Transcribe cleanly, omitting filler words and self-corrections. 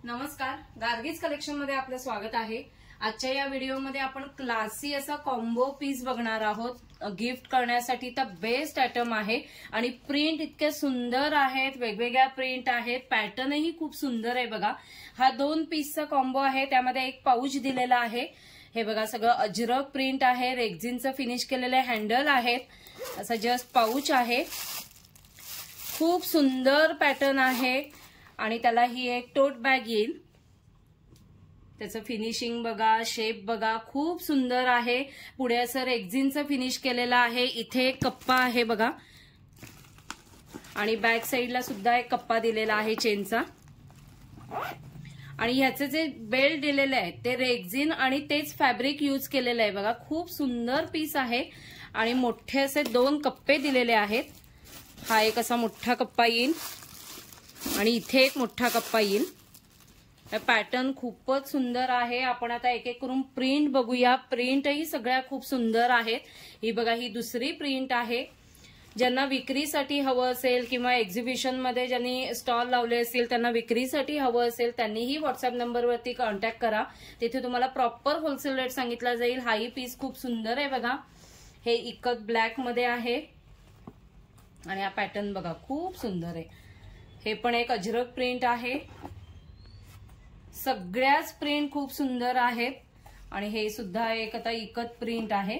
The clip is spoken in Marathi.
नमस्कार, गार्गीज कलेक्शन मध्ये आपलं स्वागत आहे। आजच्या या व्हिडिओमध्ये आपण क्लासी असा कॉम्बो पीस बघणार आहोत। गिफ्ट करण्यासाठी तर बेस्ट आयटम आहे आणि प्रिंट इतके सुंदर आहेत, वेगवेगळ्या प्रिंट आहेत, पॅटर्नही खूप सुंदर आहे। बघा, हा 2 पीसचा कॉम्बो आहे, त्यामध्ये एक पाऊच दिलेला आहे। हे बघा, सगळं अजरक प्रिंट आहे, रेक्झिनचं फिनिश केलेले हँडल आहेत, असं जस्ट पाऊच आहे। खूप सुंदर पॅटर्न आहे आणि त्याला ही एक टोट बॅग येईल। त्याचं फिनिशिंग बघा, शेप बघा, खूप सुंदर आहे। पुढे असं रेक्झिनचं फिनिश केलेलं आहे। इथे एक कप्पा आहे बघा आणि बॅक साइडला सुद्धा एक कप्पा दिलेला आहे चेनचा। आणि ह्याचे जे बेल्ट दिलेले आहेत ते रेक्झिन आणि तेच फॅब्रिक यूज केलेलं आहे बघा। खूप सुंदर पीस आहे आणि मोठे असे 2 कप्पे दिलेले आहेत। हा एक असा मोठा कप्पा येईल आणि इथे एक मोठा कप्पा येईल। पॅटर्न खूपच सुंदर आहे। आपण आता एक एक करून प्रिंट बघूया। प्रिंटही सगळ्या खूप सुंदर आहेत। ही बघा, ही दुसरी प्रिंट आहे। ज्यांना विक्रीसाठी हवं असेल किंवा एक्झिबिशन मध्ये ज्यांनी स्टॉल लावले असतील त्यांना विक्रीसाठी हवं असेल त्यांनीही व्हॉट्सअप नंबरवरती कॉन्टॅक्ट करा। तिथे तुम्हाला प्रॉपर होलसेल रेट सांगितला जाईल। हाही पीस खूप सुंदर आहे बघा। हे इकत ब्लॅक मध्ये आहे आणि हा पॅटर्न बघा, खूप सुंदर आहे। हे पण एक अजरक प्रिंट आहे। सगळ्याच प्रिंट खूप सुंदर आहेत आणि हे सुद्धा एक आता इकत प्रिंट आहे।